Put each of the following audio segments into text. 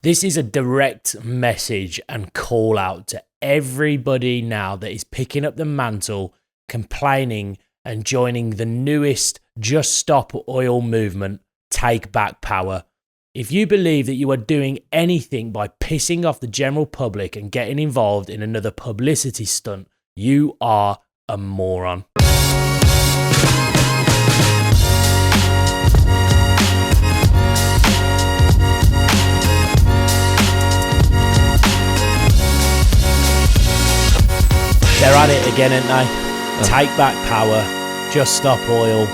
This is a direct message and call out to everybody now that is picking up the mantle, complaining, and joining the newest Just Stop Oil movement, Take Back Power. If you believe that you are doing anything by pissing off the general public and getting involved in another publicity stunt, you are a moron. They're at it again, aren't they? Take back power, just stop oil.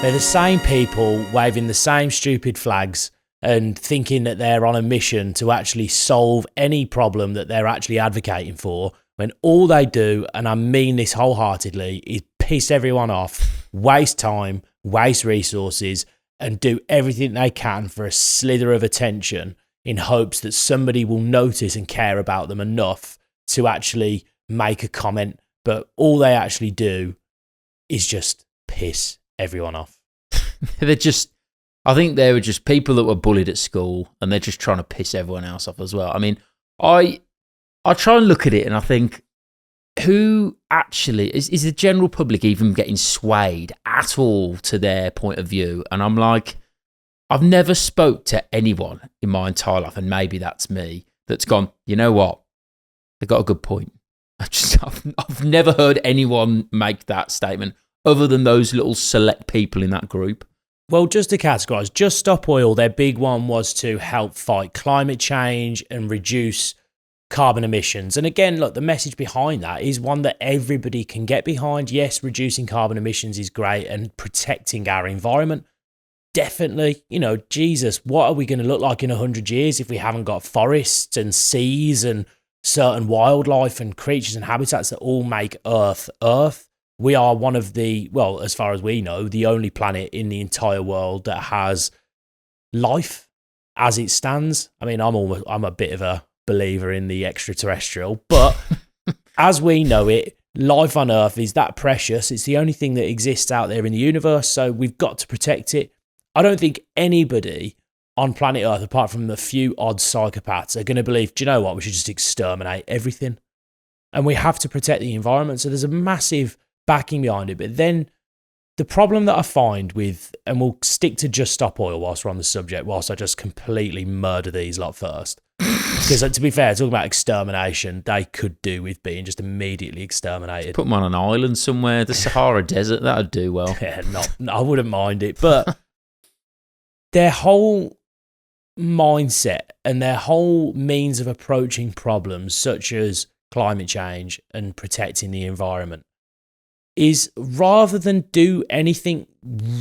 They're the same people waving the same stupid flags and thinking that they're on a mission to actually solve any problem that they're actually advocating for, when all they do, and I mean this wholeheartedly, is piss everyone off, waste time, waste resources, and do everything they can for a slither of attention in hopes that somebody will notice and care about them enough to actually make a comment. But all they actually do is just piss everyone off. I think they were just people that were bullied at school, and they're just trying to piss everyone else off as well. I mean, I try and look at it and I think, who actually is the general public even getting swayed at all to their point of view? And I'm like, I've never spoke to anyone in my entire life, and maybe that's me, that's gone, you know what, they got a good point. I've never heard anyone make that statement other than those little select people in that group. Well, just to categorise, Just Stop Oil, their big one was to help fight climate change and reduce carbon emissions. And again, look, the message behind that is one that everybody can get behind. Yes, reducing carbon emissions is great, and protecting our environment, definitely. You know, Jesus, what are we going to look like in 100 years if we haven't got forests and seas and certain wildlife and creatures and habitats that all make Earth? We are one of the, well, as far as we know, the only planet in the entire world that has life as it stands. I mean, I'm a bit of a believer in the extraterrestrial, but as we know it, life on Earth is that precious. It's the only thing that exists out there in the universe, so we've got to protect it. I don't think anybody on planet Earth, apart from the few odd psychopaths, are going to believe, do you know what, we should just exterminate everything. And we have to protect the environment. So there's a massive backing behind it. But then the problem that I find with, and we'll stick to Just Stop Oil whilst we're on the subject, whilst I just completely murder these lot first. Because to be fair, talking about extermination, they could do with being just immediately exterminated. Put them on an island somewhere, the Sahara Desert, that would do well. Yeah, I wouldn't mind it. But their whole mindset and their whole means of approaching problems such as climate change and protecting the environment is, rather than do anything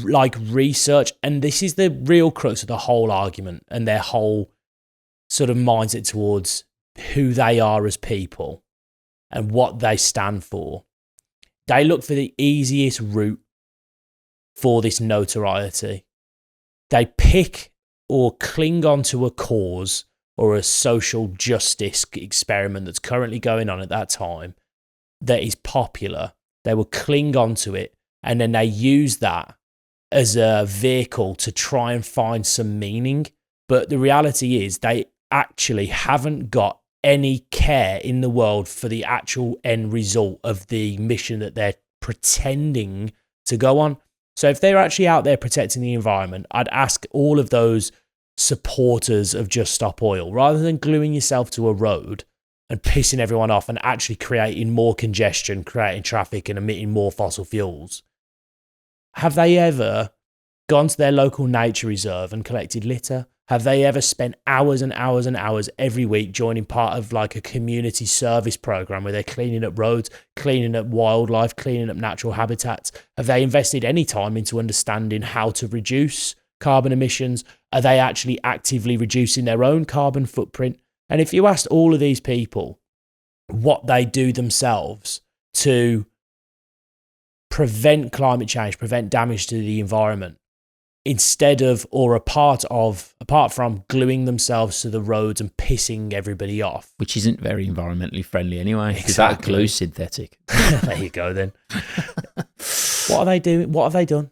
like research, and this is the real crux of the whole argument and their whole sort of mindset towards who they are as people and what they stand for, they look for the easiest route for this notoriety. They pick or cling on to a cause or a social justice experiment that's currently going on at that time that is popular. They will cling on to it, and then they use that as a vehicle to try and find some meaning. But the reality is they actually haven't got any care in the world for the actual end result of the mission that they're pretending to go on. So if they're actually out there protecting the environment, I'd ask all of those supporters of Just Stop Oil, rather than gluing yourself to a road and pissing everyone off and actually creating more congestion, creating traffic and emitting more fossil fuels, have they ever gone to their local nature reserve and collected litter? Have they ever spent hours and hours and hours every week joining part of like a community service program where they're cleaning up roads, cleaning up wildlife, cleaning up natural habitats? Have they invested any time into understanding how to reduce carbon emissions? Are they actually actively reducing their own carbon footprint? And if you asked all of these people what they do themselves to prevent climate change, prevent damage to the environment, instead of, or apart from gluing themselves to the roads and pissing everybody off. Which isn't very environmentally friendly anyway, because Exactly. that glue's synthetic. There you go then. What are they doing? What have they done?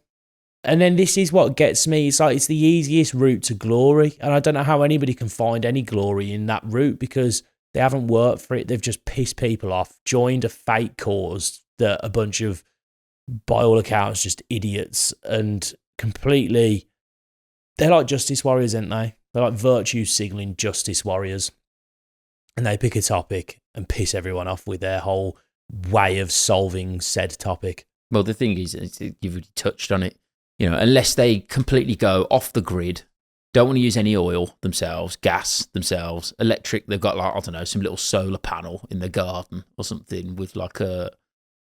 And then this is what gets me. It's like it's the easiest route to glory. And I don't know how anybody can find any glory in that route because they haven't worked for it. They've just pissed people off, joined a fake cause that a bunch of, by all accounts, just idiots and completely, they're like justice warriors, aren't they? They're like virtue signaling justice warriors. And they pick a topic and piss everyone off with their whole way of solving said topic. Well, the thing is, you've already touched on it, unless they completely go off the grid, don't want to use any oil themselves, gas themselves, electric, they've got like, I don't know, some little solar panel in the garden or something with like a,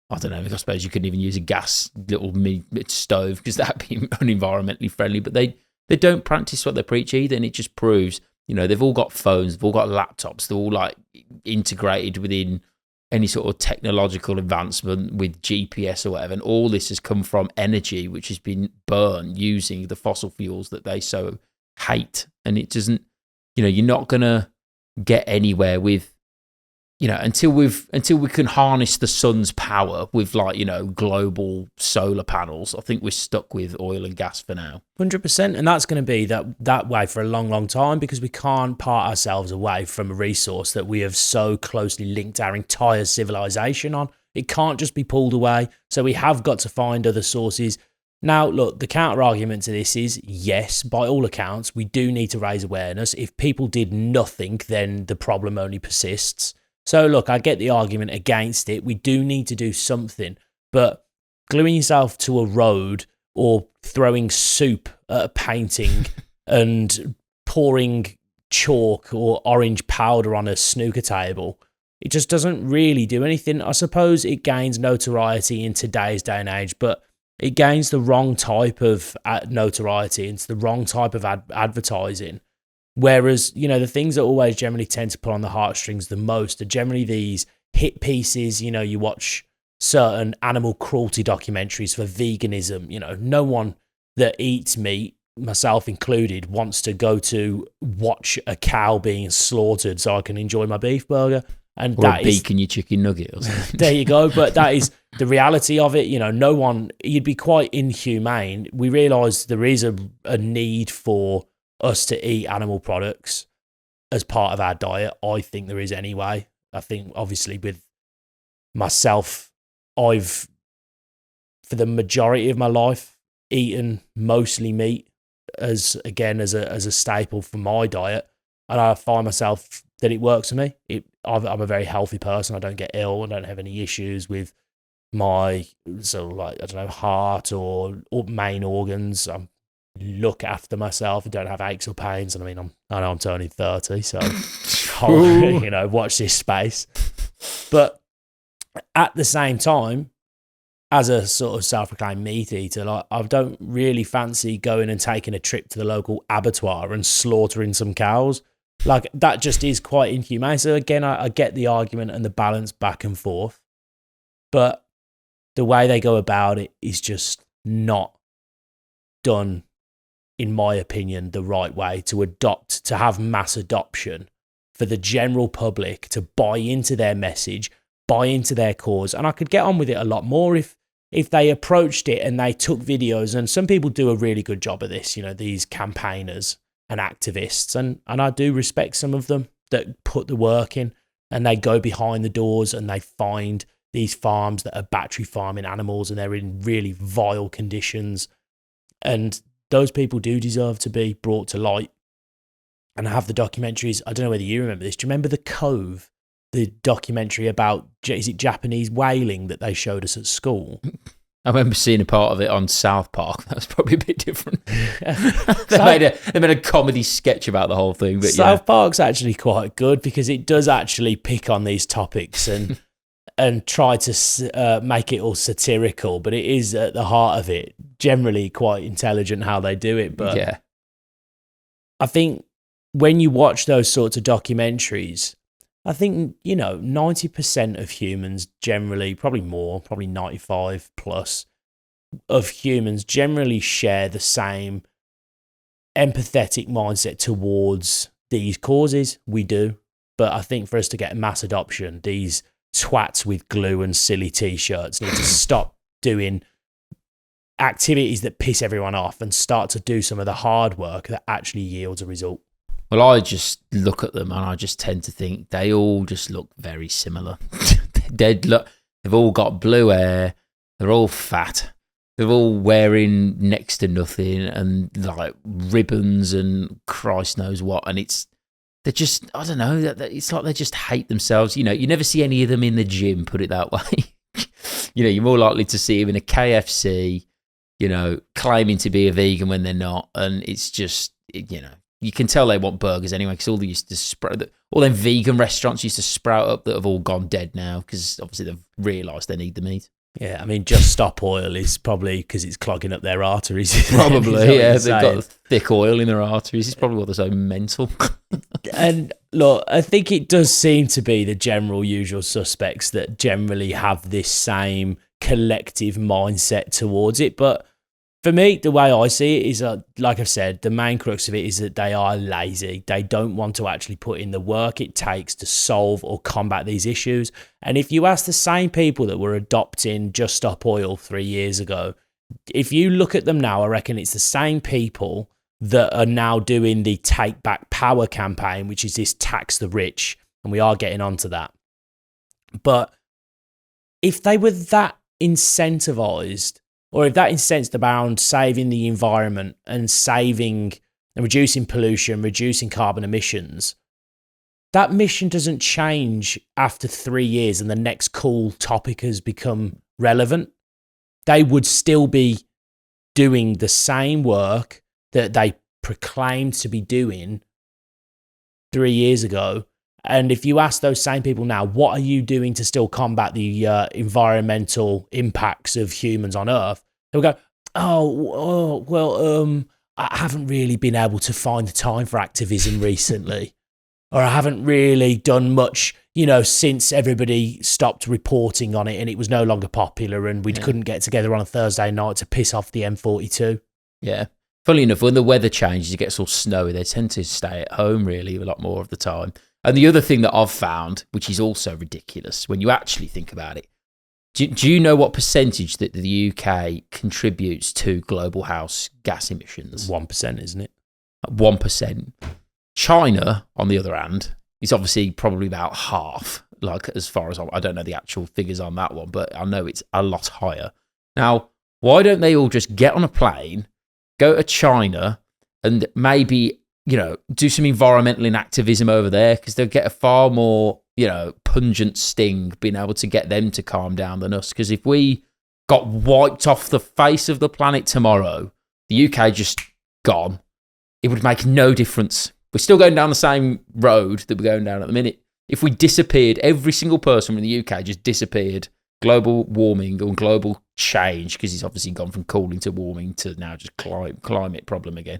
I don't know, I suppose you couldn't even use a gas little stove because that'd be unenvironmentally friendly, but they don't practice what they preach either, and it just proves, they've all got phones, they've all got laptops, they're all like integrated within any sort of technological advancement with GPS or whatever, and all this has come from energy which has been burned using the fossil fuels that they so hate, and it doesn't, you're not gonna get anywhere with, until we can harness the sun's power with like, global solar panels. I think we're stuck with oil and gas for now. 100%, and that's going to be that way for a long, long time because we can't part ourselves away from a resource that we have so closely linked our entire civilization on. It can't just be pulled away, so we have got to find other sources. Now, look, the counter-argument to this is, yes, by all accounts, we do need to raise awareness. If people did nothing, then the problem only persists. So, look, I get the argument against it. We do need to do something, but gluing yourself to a road or throwing soup at a painting and pouring chalk or orange powder on a snooker table, it just doesn't really do anything. I suppose it gains notoriety in today's day and age, but it gains the wrong type of notoriety. It's the wrong type of advertising. Whereas, the things that always generally tend to pull on the heartstrings the most are generally these hit pieces. You watch certain animal cruelty documentaries for veganism. No one that eats meat, myself included, wants to go to watch a cow being slaughtered so I can enjoy my beef burger. And or that a beak in your chicken nugget or something. There you go. But that is the reality of it. No one, you'd be quite inhumane. We realise there is a need for us to eat animal products as part of our diet. I think there is anyway. I think obviously with myself, I've, for the majority of my life, eaten mostly meat as a staple for my diet. And I find myself that it works for me. I'm a very healthy person. I don't get ill. I don't have any issues with my heart or main organs. Look after myself. I don't have aches or pains. And I know I'm turning 30, so I'll, watch this space. But at the same time, as a sort of self-proclaimed meat eater, I don't really fancy going and taking a trip to the local abattoir and slaughtering some cows. That just is quite inhumane. So again, I get the argument and the balance back and forth, but the way they go about it is just not done, in my opinion, the right way to have mass adoption for the general public to buy into their message, buy into their cause. And I could get on with it a lot more if they approached it and they took videos. And some people do a really good job of this, these campaigners and activists. And I do respect some of them that put the work in and they go behind the doors and they find these farms that are battery farming animals and they're in really vile conditions. And those people do deserve to be brought to light and have the documentaries. I don't know whether you remember this. Do you remember The Cove, the documentary about, is it Japanese whaling that they showed us at school? I remember seeing a part of it on South Park. That was probably a bit different. They made a comedy sketch about the whole thing. But South Park's actually quite good because it does actually pick on these topics and try to make it all satirical, but it is at the heart of it generally quite intelligent how they do it. But yeah, I think when you watch those sorts of documentaries, I think 90% of humans generally, probably more, probably 95 plus of humans generally share the same empathetic mindset towards these causes. We do, but I think for us to get mass adoption, these twats with glue and silly t-shirts need to stop doing activities that piss everyone off and start to do some of the hard work that actually yields a result. Well, I just look at them and I just tend to think they all just look very similar. They've all got blue hair. They're all fat. They're all wearing next to nothing and like ribbons and Christ knows what. And they're just, I don't know, it's like they just hate themselves. You know, you never see any of them in the gym, put it that way. You know, you're more likely to see them in a KFC, you know, claiming to be a vegan when they're not. And it's just, you know, you can tell they want burgers anyway, because all them vegan restaurants used to sprout up that have all gone dead now because obviously they've realised they need the meat. Yeah, I mean, Just Stop Oil is probably because it's clogging up their arteries. Probably, yeah. They've got thick oil in their arteries. It's probably what they're so mental. And look, I think it does seem to be the general usual suspects that generally have this same collective mindset towards it. But for me, the way I see it is, like I've said, the main crux of it is that they are lazy. They don't want to actually put in the work it takes to solve or combat these issues. And if you ask the same people that were adopting Just Stop Oil 3 years ago, if you look at them now, I reckon it's the same people that are now doing the Take Back Power campaign, which is this tax the rich. And we are getting onto that. But if they were that incentivized, or if that incensed around saving the environment and saving and reducing pollution, reducing carbon emissions, that mission doesn't change after 3 years and the next cool topic has become relevant. They would still be doing the same work that they proclaimed to be doing 3 years ago. And if you ask those same people now, what are you doing to still combat the environmental impacts of humans on Earth? They'll go, I haven't really been able to find the time for activism recently. Or I haven't really done much, you know, since everybody stopped reporting on it and it was no longer popular and we couldn't get together on a Thursday night to piss off the M42. Yeah. Funnily enough, when the weather changes, it gets all snowy, they tend to stay at home really a lot more of the time. And the other thing that I've found, which is also ridiculous when you actually think about it, do you know what percentage that the UK contributes to global house gas emissions? 1%, isn't it? 1%. China, on the other hand, is obviously probably about half, like as far as I don't know the actual figures on that one, but I know it's a lot higher. Now, why don't they all just get on a plane, go to China and maybe, you know, do some environmental activism over there, because they'll get a far more, you know, pungent sting being able to get them to calm down than us. Because if we got wiped off the face of the planet tomorrow, the UK just gone, it would make no difference. We're still going down the same road that we're going down at the minute. If we disappeared, every single person in the UK just disappeared, global warming or global change, because it's obviously gone from cooling to warming to now just climate problem again.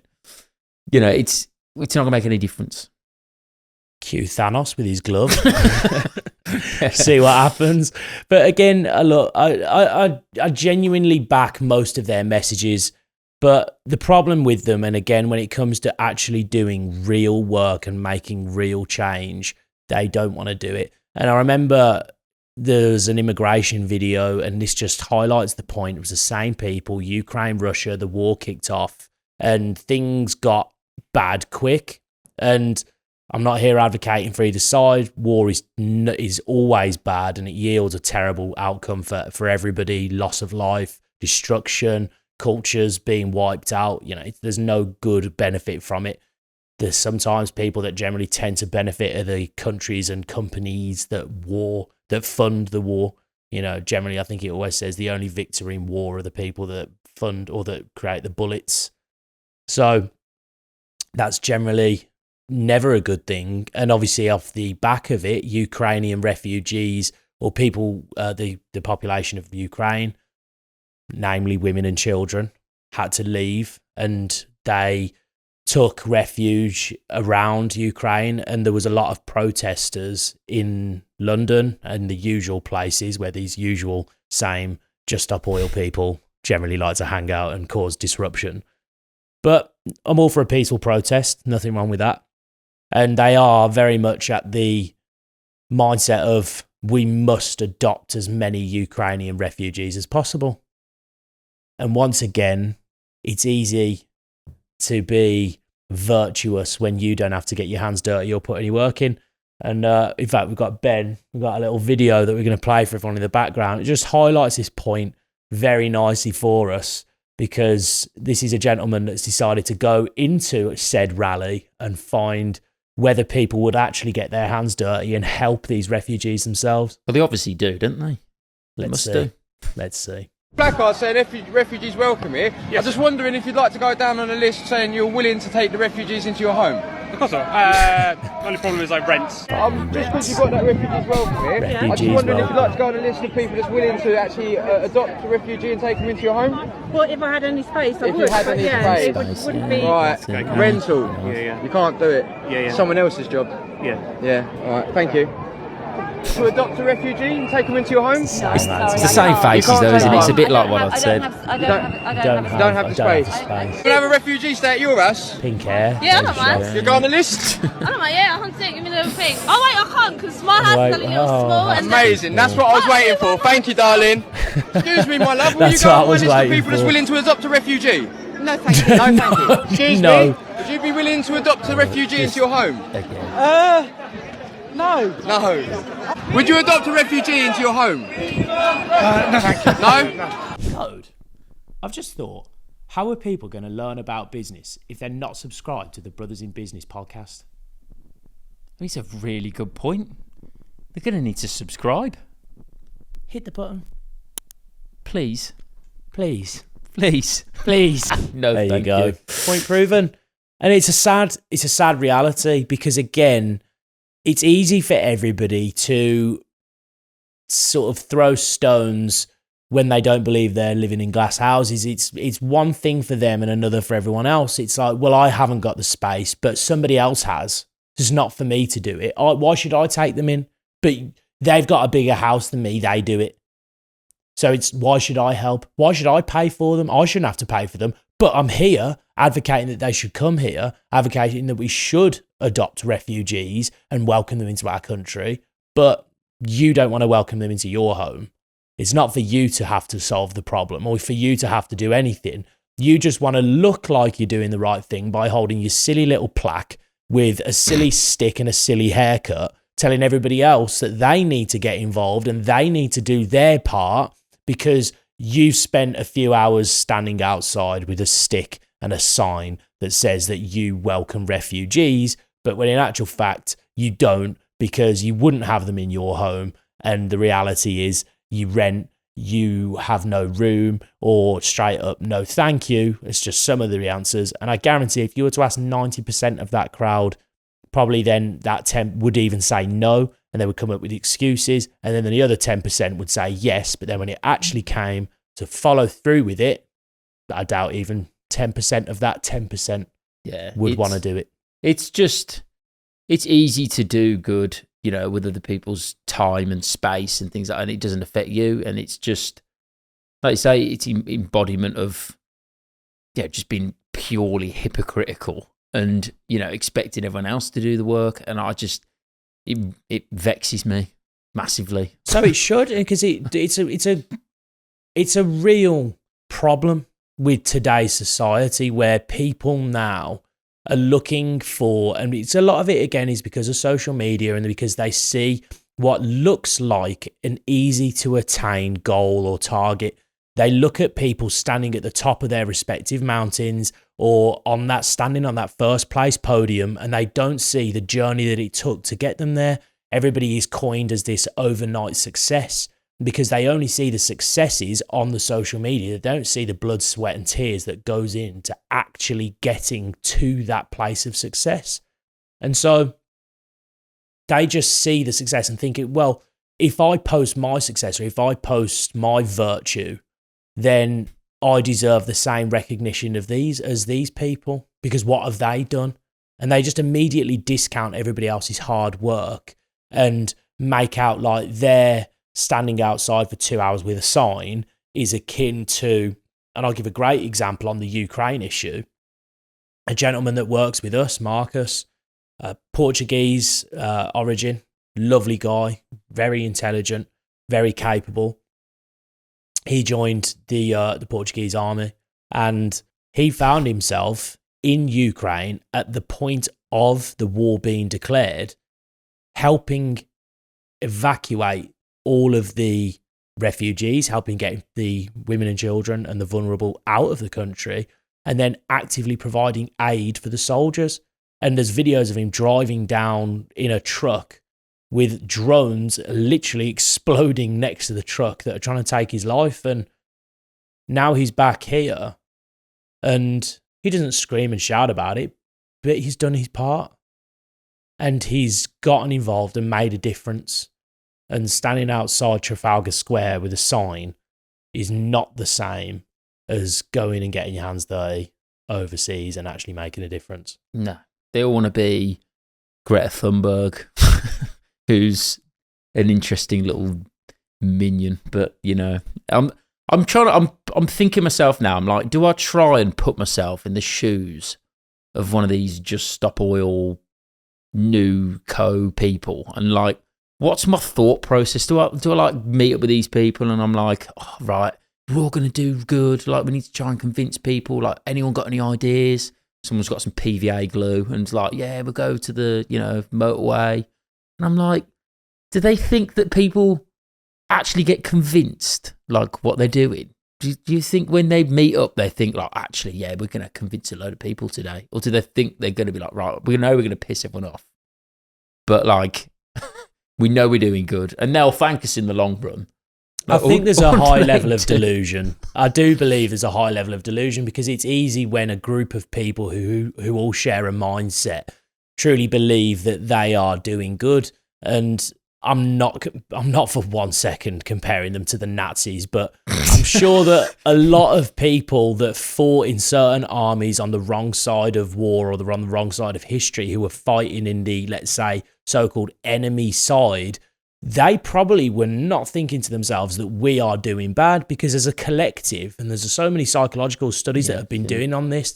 You know, it's not going to make any difference. Cue Thanos with his glove. See what happens. But again, look, I genuinely back most of their messages. But the problem with them, and again, when it comes to actually doing real work and making real change, they don't want to do it. And I remember there's an immigration video, and this just highlights the point. It was the same people, Ukraine, Russia, the war kicked off, and things got bad quick. And I'm not here advocating for either side. War is always bad, and it yields a terrible outcome for everybody. Loss of life, destruction, cultures being wiped out. You know, there's no good benefit from it. There's sometimes people that generally tend to benefit are the countries and companies that fund the war. You know, generally, I think it always says the only victor in war are the people that fund or that create the bullets. So that's generally never a good thing. And obviously, off the back of it, Ukrainian refugees or people, the population of Ukraine, namely women and children, had to leave, and they took refuge around Ukraine. And there was a lot of protesters in London and the usual places where these usual same Just Stop Oil people generally like to hang out and cause disruption. But I'm all for a peaceful protest, nothing wrong with that. And they are very much at the mindset of we must adopt as many Ukrainian refugees as possible. And once again, it's easy to be virtuous when you don't have to get your hands dirty or put any work in. And in fact, we've got a little video that we're going to play for everyone in the background. It just highlights this point very nicely for us, because this is a gentleman that's decided to go into said rally and find whether people would actually get their hands dirty and help these refugees themselves. Well, they obviously do, don't they? Let's see. Placard saying refugees welcome here. Yes. I'm just wondering if you'd like to go down on a list saying you're willing to take the refugees into your home. Of course not. Only problem is I rent. Just because you've got that refugees welcome here, I'm just wondering if you'd like to go on a list of people that's willing to actually adopt a refugee and take them into your home. Well, if I had any space, I would. If you had any space. It wouldn't be... Right, rental. Yeah. You can't do it. Yeah. Someone else's job. Yeah. Alright, thank you. To adopt a refugee and take them into your home? It's the same faces though, isn't it? It's a bit like what I'd said. I don't have the space. space. You can have a refugee stay at your house. Pink hair. Yeah, I don't mind. You go on the list? I don't mind, yeah, I can take, give me the thing. Oh wait, I can't, because my house is a little small. And amazing, that's what I was waiting for. Thank you, darling. Excuse me, my love, will you That's go what I on my was list of waiting people that's for. willing to adopt a refugee? No, thank you. No, thank you. Excuse No. me, would you be willing to adopt a refugee into your home? No. No. Would you adopt a refugee into your home? No, thank you. No? Code. I've just thought, how are people going to learn about business if they're not subscribed to the Brothers in Business podcast? It's a really good point. They're going to need to subscribe. Hit the button. Please. Please. No, There you thank go. you. Point proven. And it's a sad reality, because again, it's easy for everybody to sort of throw stones when they don't believe they're living in glass houses. It's one thing for them and another for everyone else. It's like, well, I haven't got the space, but somebody else has. It's not for me to do it. Why should I take them in? But they've got a bigger house than me. They do it. So it's, why should I help? Why should I pay for them? I shouldn't have to pay for them. But I'm here advocating that they should come here, advocating that we should adopt refugees and welcome them into our country. But you don't want to welcome them into your home. It's not for you to have to solve the problem or for you to have to do anything. You just want to look like you're doing the right thing by holding your silly little plaque with a silly stick and a silly haircut, telling everybody else that they need to get involved and they need to do their part, because you've spent a few hours standing outside with a stick and a sign that says that you welcome refugees, but when in actual fact, you don't, because you wouldn't have them in your home. And the reality is you rent, you have no room, or straight up, no thank you. It's just some of the answers. And I guarantee if you were to ask 90% of that crowd, probably then that 10 would even say no, and they would come up with excuses. And then the other 10% would say yes. But then when it actually came to follow through with it, I doubt even 10% of that 10% would want to do it. It's easy to do good, with other people's time and space and things like that, and it doesn't affect you. And it's just, like you say, it's embodiment of, just being purely hypocritical and, expecting everyone else to do the work. And it vexes me massively. So it should, because it's a real problem with today's society where people now are looking for, and it's a lot of it again is because of social media and because they see what looks like an easy to attain goal or target. They look at people standing at the top of their respective mountains or standing on that first place podium, and they don't see the journey that it took to get them there. Everybody is coined as this overnight success because they only see the successes on the social media. They don't see the blood, sweat and tears that goes into actually getting to that place of success. And so they just see the success and think, well, if I post my success or if I post my virtue, then I deserve the same recognition of as these people, because what have they done? And they just immediately discount everybody else's hard work and make out like their standing outside for 2 hours with a sign is akin to, and I'll give a great example on the Ukraine issue, a gentleman that works with us, Marcus, Portuguese origin, lovely guy, very intelligent, very capable. he joined the Portuguese army, and he found himself in Ukraine at the point of the war being declared, helping evacuate all of the refugees, helping get the women and children and the vulnerable out of the country, and then actively providing aid for the soldiers. And there's videos of him driving down in a truck with drones literally exploding next to the truck that are trying to take his life. And now he's back here, and he doesn't scream and shout about it, but he's done his part. And he's gotten involved and made a difference. And standing outside Trafalgar Square with a sign is not the same as going and getting your hands dirty overseas and actually making a difference. No, they all want to be Greta Thunberg, who's an interesting little minion. But I'm thinking myself now. I'm like, do I try and put myself in the shoes of one of these Just Stop Oil new people, and like, what's my thought process? Do I like meet up with these people and I'm like, oh, right, we're all going to do good. Like, we need to try and convince people. Like, anyone got any ideas? Someone's got some PVA glue and it's like, yeah, we'll go to the, motorway. And I'm like, do they think that people actually get convinced, like, what they're doing? Do you think when they meet up, they think, like, actually, yeah, we're going to convince a load of people today? Or do they think they're going to be like, right, we know we're going to piss everyone off, but, like, we know we're doing good, and they'll thank us in the long run. I think there's a high level of delusion. I do believe there's a high level of delusion, because it's easy when a group of people who all share a mindset truly believe that they are doing good. And I'm not for 1 second comparing them to the Nazis, but I'm sure that a lot of people that fought in certain armies on the wrong side of war, or on the wrong side of history, who were fighting in the, let's say, so-called enemy side, they probably were not thinking to themselves that we are doing bad, because as a collective, and there's so many psychological studies that have been done on this,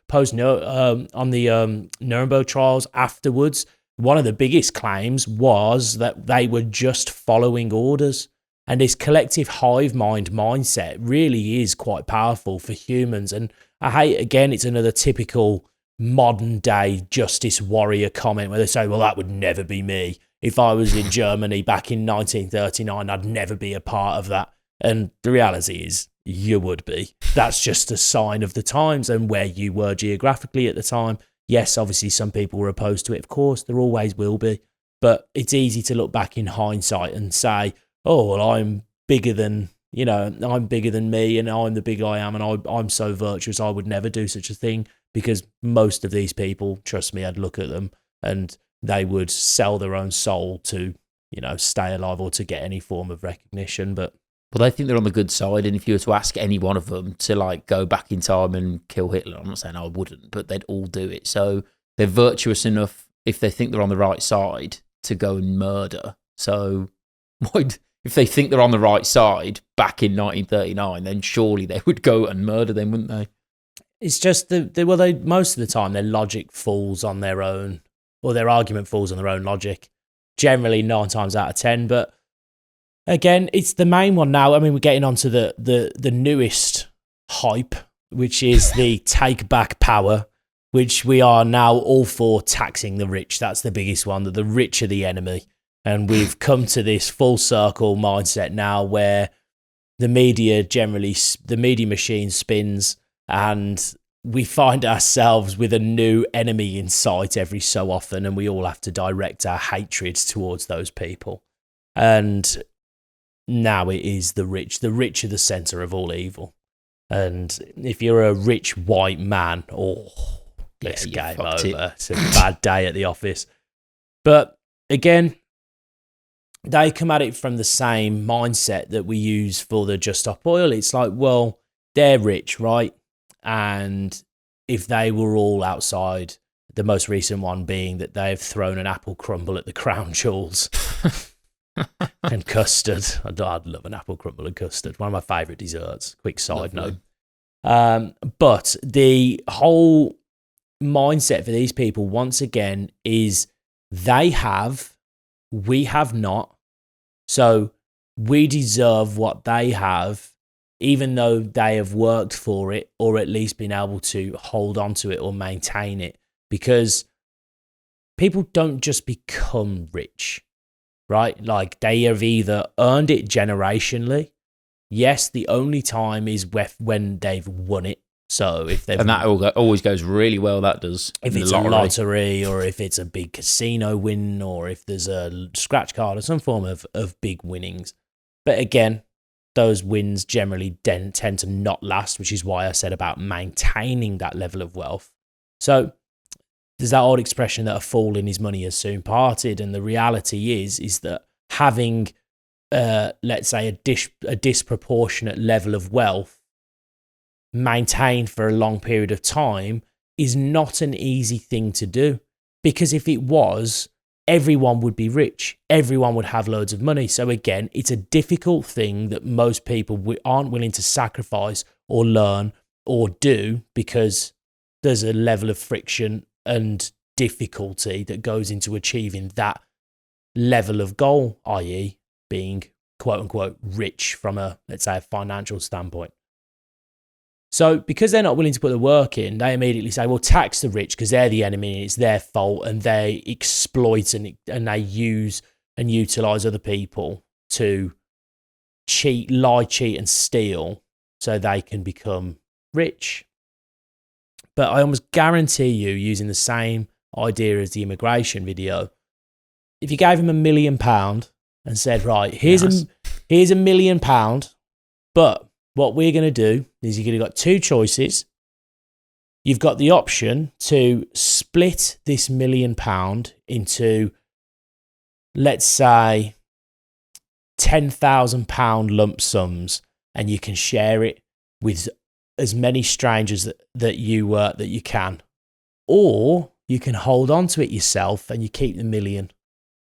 post on the Nuremberg trials afterwards. One of the biggest claims was that they were just following orders. And this collective hive mind mindset really is quite powerful for humans. And I hate, again, it's another typical modern day justice warrior comment where they say, well, that would never be me. If I was in Germany back in 1939, I'd never be a part of that. And the reality is, you would be. That's just a sign of the times and where you were geographically at the time. Yes, obviously some people were opposed to it. Of course, there always will be. But it's easy to look back in hindsight and say, oh, well, I'm bigger than me, and I'm the big I am, and I'm so virtuous, I would never do such a thing. Because most of these people, trust me, I'd look at them and they would sell their own soul to, stay alive or to get any form of recognition. But well, they think they're on the good side, and if you were to ask any one of them to, like, go back in time and kill Hitler, I'm not saying I wouldn't, but they'd all do it. So they're virtuous enough, if they think they're on the right side, to go and murder. So if they think they're on the right side back in 1939, then surely they would go and murder them, wouldn't they? It's just they most of the time their logic falls on their own, or their argument falls on their own logic. Generally 9 times out of 10, but again, it's the main one now. I mean, we're getting onto the newest hype, which is the take back power, which we are now all for taxing the rich. That's the biggest one, that the rich are the enemy. And we've come to this full circle mindset now where the media machine spins, and we find ourselves with a new enemy in sight every so often, and we all have to direct our hatred towards those people. And now it is the rich. The rich are the center of all evil. And if you're a rich white man, this game over. It's a bad day at the office. But again, they come at it from the same mindset that we use for the Just Stop Oil. It's like, well, they're rich, right? And if they were all outside, the most recent one being that they've thrown an apple crumble at the crown jewels and custard. I'd love an apple crumble and custard. One of my favourite desserts. Quick side note. But the whole mindset for these people, once again, is they have, we have not. So we deserve what they have, even though they have worked for it or at least been able to hold on to it or maintain it. Because people don't just become rich, right? Like they have either earned it generationally. Yes, the only time is when they've won it. So if they've, and that always goes really well, that does. If it's a lottery or if it's a big casino win or if there's a scratch card or some form of big winnings. But again, those wins generally tend to not last, which is why I said about maintaining that level of wealth. So there's that old expression that a fool in his money has soon parted. And the reality is that having, let's say, a disproportionate level of wealth maintained for a long period of time is not an easy thing to do, because if it was, everyone would be rich, everyone would have loads of money. So again, it's a difficult thing that most people aren't willing to sacrifice or learn or do, because there's a level of friction and difficulty that goes into achieving that level of goal, i.e. being quote unquote rich from a, let's say, a financial standpoint. So because they're not willing to put the work in, they immediately say, well, tax the rich because they're the enemy and it's their fault, and they exploit and they use and utilize other people to cheat, lie, cheat, and steal so they can become rich. But I almost guarantee you, using the same idea as the immigration video, if you gave him £1 million and said, right, here's £1 million, but what we're going to do is you've got two choices. You've got the option to split this £1 million into, let's say, £10,000 lump sums, and you can share it with as many strangers that you can, or you can hold on to it yourself and you keep the $1 million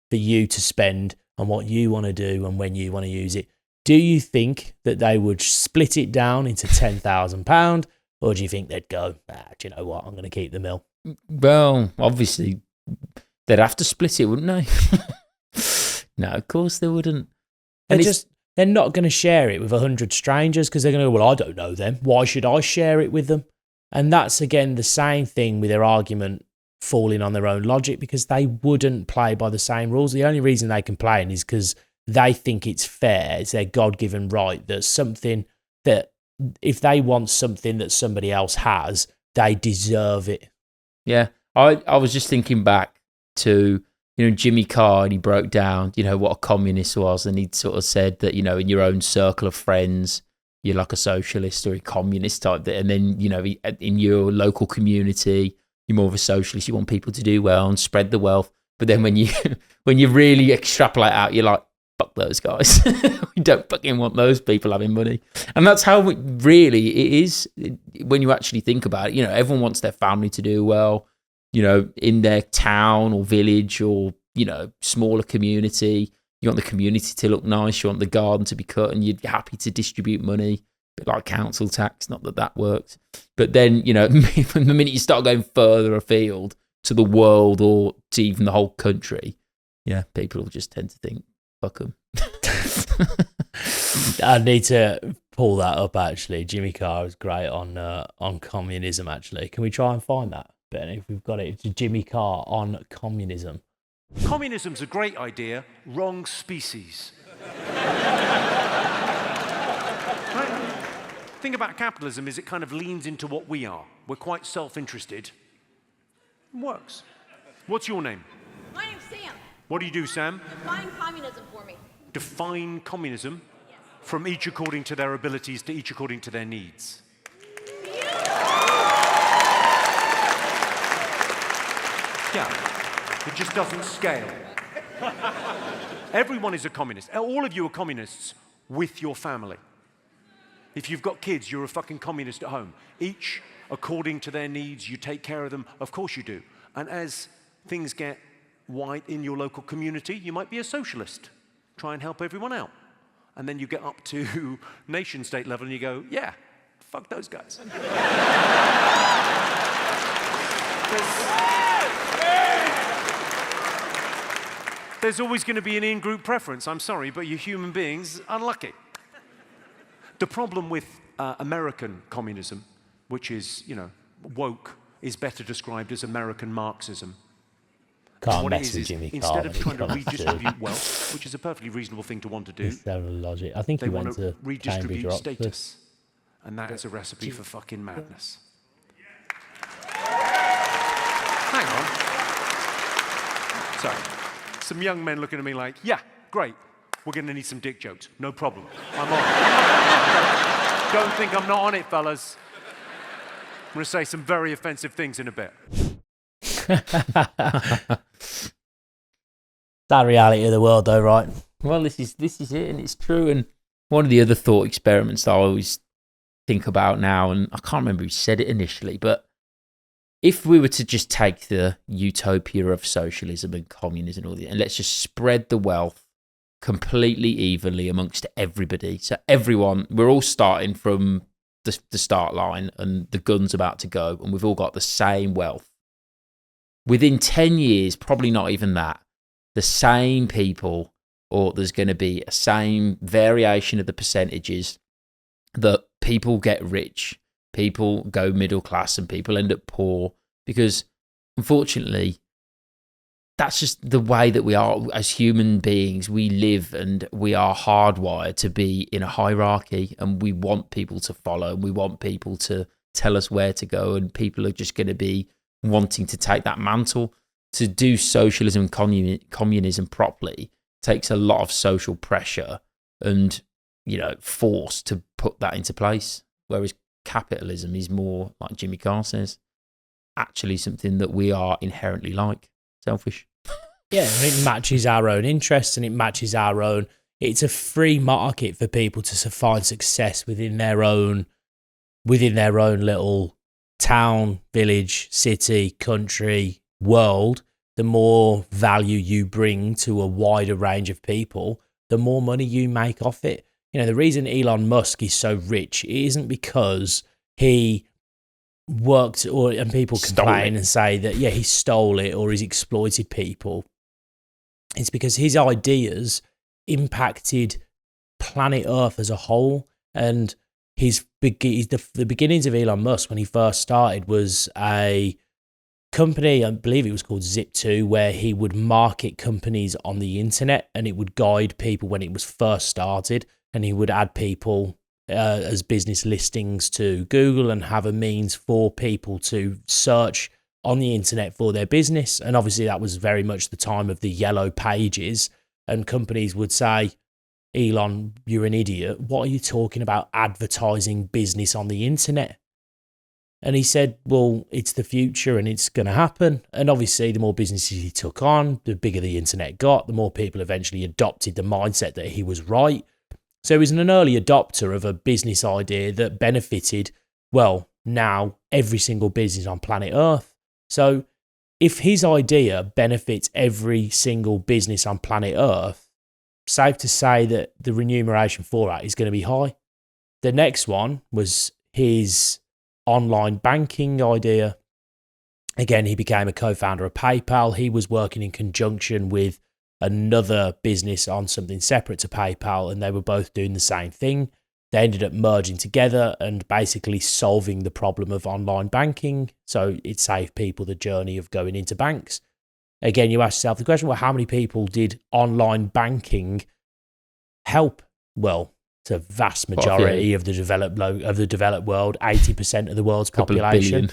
for you to spend on what you want to do and when you want to use it. Do you think that they would split it down into £10,000, or do you think they'd go, do you know what, I'm going to keep the mill? Well, obviously, they'd have to split it, wouldn't they? No, of course they wouldn't. They're not going to share it with 100 strangers because they're going to go, well, I don't know them. Why should I share it with them? And that's, again, the same thing with their argument falling on their own logic, because they wouldn't play by the same rules. The only reason they complain is because they think it's fair. It's their God-given right that something that, if they want something that somebody else has, they deserve it. Yeah. I was just thinking back to, Jimmy Carr, and he broke down, what a communist was. And he'd sort of said that, in your own circle of friends, you're like a socialist or a communist type. And then, in your local community, you're more of a socialist. You want people to do well and spread the wealth. But then when you really extrapolate out, you're like, fuck those guys. We don't fucking want those people having money. And that's how it is when you actually think about it. Everyone wants their family to do well, in their town or village or, smaller community. You want the community to look nice. You want the garden to be cut, and you're happy to distribute money. A bit like council tax, not that works. But then, from the minute you start going further afield to the world or to even the whole country, people will just tend to think, fuck them. I need to pull that up, actually. Jimmy Carr is great on communism, actually. Can we try and find that, Benny? If we've got it, it's Jimmy Carr on communism. Communism's a great idea, wrong species. Right? Thing about capitalism is it kind of leans into what we are. We're quite self-interested. It works. What's your name? My name's Sam. What do you do, Sam? Define communism for me. Define communism? Yes. From each according to their abilities to each according to their needs. Yeah. It just doesn't scale. Everyone is a communist. All of you are communists with your family. If you've got kids, you're a fucking communist at home. Each according to their needs, you take care of them. Of course you do. And as things get wide in your local community, you might be a socialist. Try and help everyone out. And then you get up to nation state level and you go, yeah, fuck those guys. There's always going to be an in-group preference. I'm sorry, but you're human beings, unlucky. The problem with American communism, which is, woke, is better described as American Marxism. Can't What it mess is with Jimmy instead Carr of when trying it to comes to redistribute wealth, which is a perfectly reasonable thing to want to do, this level of logic. I think they he want went to to Cambridge redistribute or Oxford. status. And that is a recipe for fucking madness. Hang on. Sorry. Some young men looking at me like, yeah, great. We're going to need some dick jokes. No problem. I'm on. Don't think I'm not on it, fellas. I'm going to say some very offensive things in a bit. That reality of the world, though, right? Well, this is it, and it's true. And one of the other thought experiments that I always think about now, and I can't remember who said it initially, but if we were to just take the utopia of socialism and communism and all that, and let's just spread the wealth completely evenly amongst everybody. So everyone, we're all starting from the start line, and the gun's about to go, and we've all got the same wealth. Within 10 years, probably not even that, the same people, or there's going to be a same variation of the percentages that people get rich, people go middle class, and people end up poor, because unfortunately, that's just the way that we are as human beings. We live and we are hardwired to be in a hierarchy, and we want people to follow, and we want people to tell us where to go, and people are just going to be wanting to take that mantle. To do socialism and communism properly takes a lot of social pressure and, force to put that into place. Whereas capitalism is more, like Jimmy Carr says, actually something that we are inherently like, selfish. Yeah, and it matches our own interests, and it matches our own. It's a free market for people to find success within their own little town, village, city, country, world. The more value you bring to a wider range of people, the more money you make off it. The reason Elon Musk is so rich, it isn't because he worked and people complain and say that, yeah, he stole it or he's exploited people. It's because his ideas impacted planet Earth as a whole. And the beginnings of Elon Musk, when he first started, was a company, I believe it was called Zip2, where he would market companies on the internet, and it would guide people when it was first started, and he would add people as business listings to Google and have a means for people to search on the internet for their business. And obviously that was very much the time of the yellow pages, and companies would say, Elon, you're an idiot. What are you talking about advertising business on the internet? And he said, well, it's the future and it's going to happen. And obviously, the more businesses he took on, the bigger the internet got, the more people eventually adopted the mindset that he was right. So he was an early adopter of a business idea that benefited, well, now every single business on planet Earth. So if his idea benefits every single business on planet Earth, safe to say that the remuneration for that is going to be high. The next one was his online banking idea. Again, he became a co-founder of PayPal. He was working in conjunction with another business on something separate to PayPal, and they were both doing the same thing. They ended up merging together and basically solving the problem of online banking. So it saved people the journey of going into banks. Again, you ask yourself the question, well, how many people did online banking help? Well, it's a vast majority of the developed world, 80% of the world's population.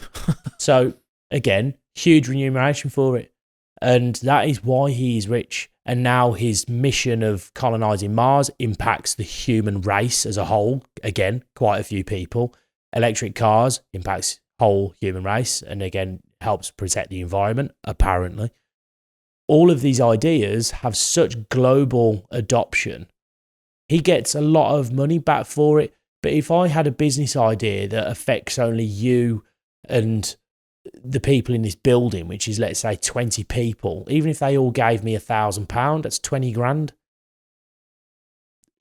So again, huge remuneration for it. And that is why he is rich. And now his mission of colonizing Mars impacts the human race as a whole. Again, quite a few people. Electric cars impacts whole human race, and again, helps protect the environment, apparently. All of these ideas have such global adoption. He gets a lot of money back for it. But if I had a business idea that affects only you and the people in this building, which is, let's say, 20 people, even if they all gave me £1,000, that's 20 grand.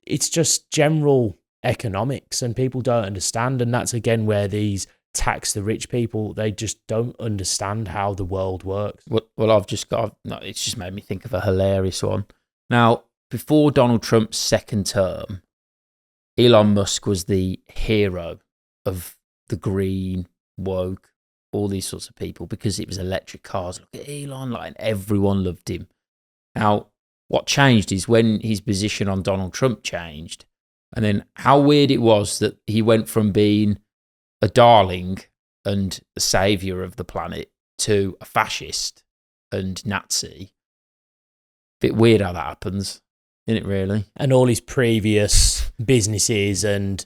It's just general economics, and people don't understand. And that's again where these tax the rich people. They just don't understand how the world works. Well, it's just made me think of a hilarious one. Now, before Donald Trump's second term, Elon Musk was the hero of the green, woke, all these sorts of people because it was electric cars. Look at Elon, and everyone loved him. Now, what changed is when his position on Donald Trump changed, and then how weird it was that he went from being a darling and a saviour of the planet to a fascist and Nazi. Bit weird how that happens, isn't it, really? And all his previous businesses and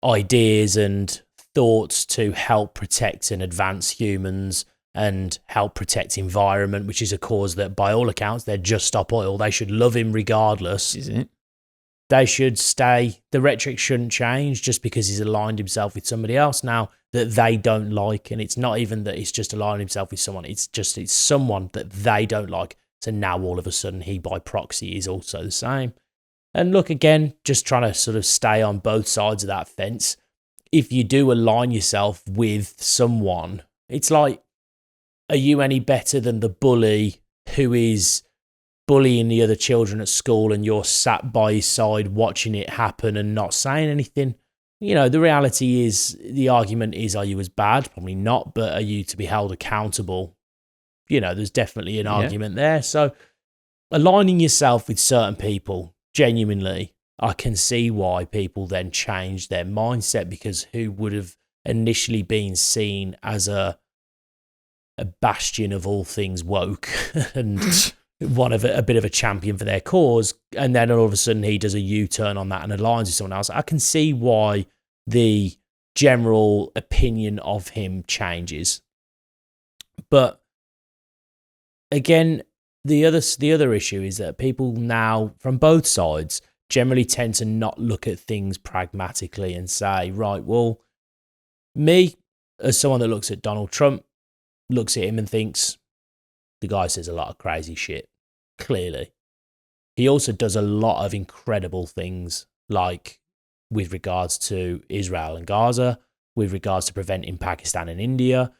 ideas and thoughts to help protect and advance humans and help protect environment, which is a cause that, by all accounts, they're just stop oil. They should love him regardless. Is it? They should stay. The rhetoric shouldn't change just because he's aligned himself with somebody else now that they don't like. And it's not even that he's just aligned himself with someone. It's someone that they don't like. So now all of a sudden he by proxy is also the same. And look, again, just trying to sort of stay on both sides of that fence. If you do align yourself with someone, it's like, are you any better than the bully who is bullying the other children at school and you're sat by his side watching it happen and not saying anything? You know, the reality is, the argument is, are you as bad? Probably not, but are you to be held accountable? You know, there's definitely an argument there. So aligning yourself with certain people, genuinely, I can see why people then change their mindset, because who would have initially been seen as a bastion of all things woke and a bit of a champion for their cause, and then all of a sudden he does a U-turn on that and aligns with someone else. I can see why the general opinion of him changes. But again, the other issue is that people now from both sides generally tend to not look at things pragmatically and say, right, well, me as someone that looks at Donald Trump, looks at him and thinks the guy says a lot of crazy shit. Clearly. He also does a lot of incredible things, like with regards to Israel and Gaza, with regards to preventing Pakistan and India,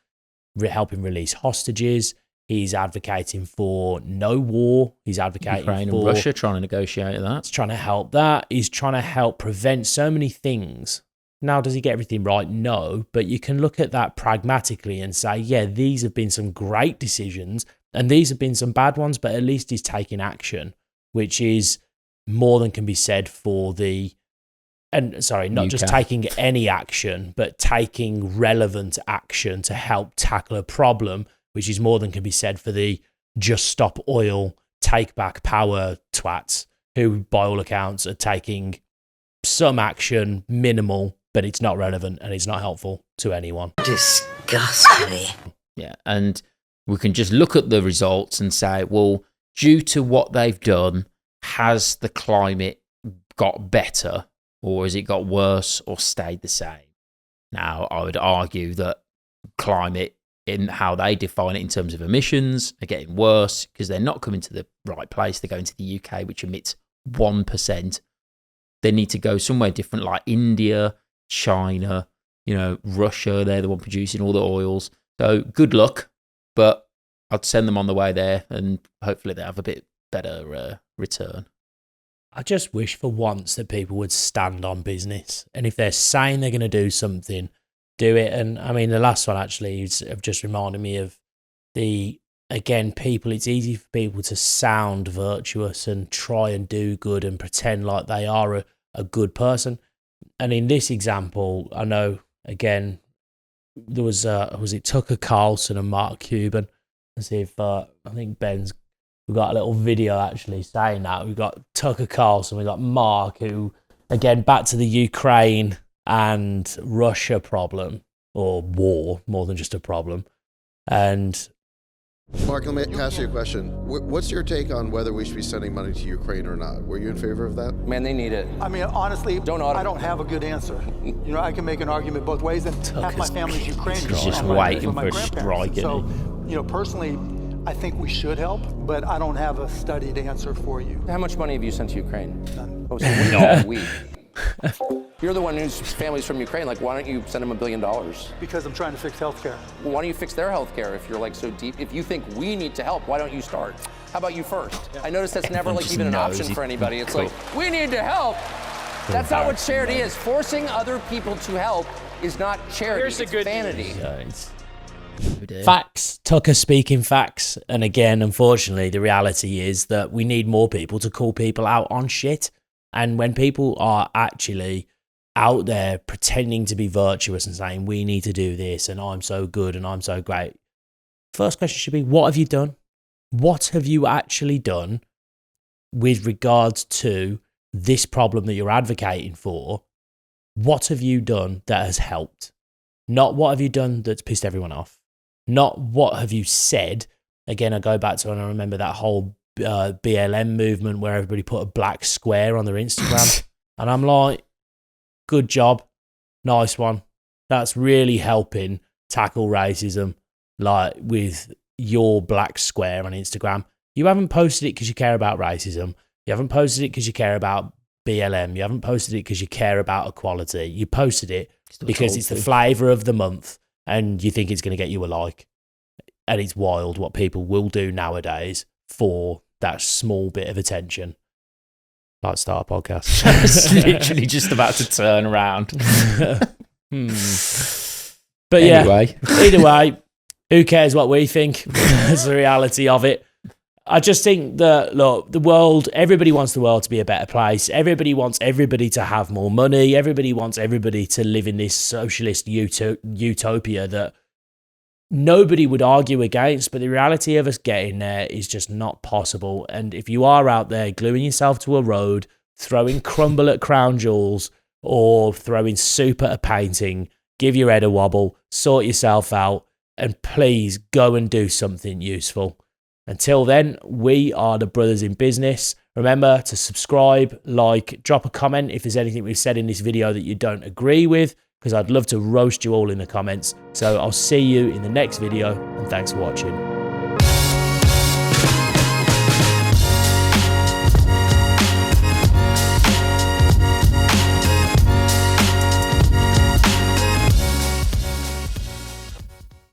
helping release hostages. He's advocating for no war. He's advocating Ukraine for and Russia, trying to negotiate that. He's trying to help that. He's trying to help prevent so many things. Now, does he get everything right? No, but you can look at that pragmatically and say, yeah, these have been some great decisions and these have been some bad ones, but at least he's taking action, which is more than can be said for not just taking any action, but taking relevant action to help tackle a problem, which is more than can be said for the just stop oil, take back power twats, who by all accounts are taking some action, minimal, but it's not relevant and it's not helpful to anyone. Disgust me. Yeah, and we can just look at the results and say, well, due to what they've done, has the climate got better, or has it got worse, or stayed the same? Now, I would argue that climate, in how they define it in terms of emissions, are getting worse because they're not coming to the right place. They're going to the UK, which emits 1%. They need to go somewhere different, like India, China, Russia. They're the one producing all the oils. So good luck, but I'd send them on the way there and hopefully they have a bit better return. I just wish for once that people would stand on business. And if they're saying they're going to do something, do it. And I mean, the last one actually have just reminded me of people, it's easy for people to sound virtuous and try and do good and pretend like they are a good person. And in this example, I know, again, there was it Tucker Carlson and Mark Cuban? Let's see if, I think we've got a little video actually saying that. We've got Tucker Carlson, we've got Mark, who, again, back to the Ukraine and Russia problem, or war, more than just a problem. And Mark, let me ask you a question. What's your take on whether we should be sending money to Ukraine or not? Were you in favor of that? Man, they need it. I mean, honestly, I don't have a good answer. I can make an argument both ways, and half my family's Ukrainian. He's just waiting for a strike. So, personally, I think we should help, but I don't have a studied answer for you. How much money have you sent to Ukraine? None. Oh, so we. You're the one whose family's from Ukraine. Like, why don't you send them $1 billion? Because I'm trying to fix healthcare. Well, why don't you fix their healthcare if you're like so deep? If you think we need to help, why don't you start? How about you first? I notice that's never like even an option for anybody. It's like, we need to help. That's not what charity is. Forcing other people to help is not charity, it's vanity. Facts. Tucker speaking facts. And again, unfortunately, the reality is that we need more people to call people out on shit. And when people are actually out there pretending to be virtuous and saying, we need to do this, and I'm so good and I'm so great, first question should be, what have you done? What have you actually done with regards to this problem that you're advocating for? What have you done that has helped? Not what have you done that's pissed everyone off. Not what have you said. Again, I go back to, and I remember that whole BLM movement where everybody put a black square on their Instagram. And I'm like, good job. Nice one. That's really helping tackle racism, like with your black square on Instagram. You haven't posted it because you care about racism. You haven't posted it because you care about BLM. You haven't posted it because you care about equality. You posted it because it's the flavour of the month and you think it's going to get you a like. And it's wild what people will do nowadays for that small bit of attention. Like start a podcast. It's literally just about to turn around. But anyway. Either way, who cares what we think? That's the reality of it. I just think that, look, the world, everybody wants the world to be a better place. Everybody wants everybody to have more money. Everybody wants everybody to live in this socialist utopia that nobody would argue against, but the reality of us getting there is just not possible. And if you are out there gluing yourself to a road, throwing crumble at crown jewels, or throwing soup at a painting, give your head a wobble, sort yourself out, and please go and do something useful. Until then, we are the Brothers in Business. Remember to subscribe, like, drop a comment if there's anything we've said in this video that you don't agree with, because I'd love to roast you all in the comments. So I'll see you in the next video, and thanks for watching.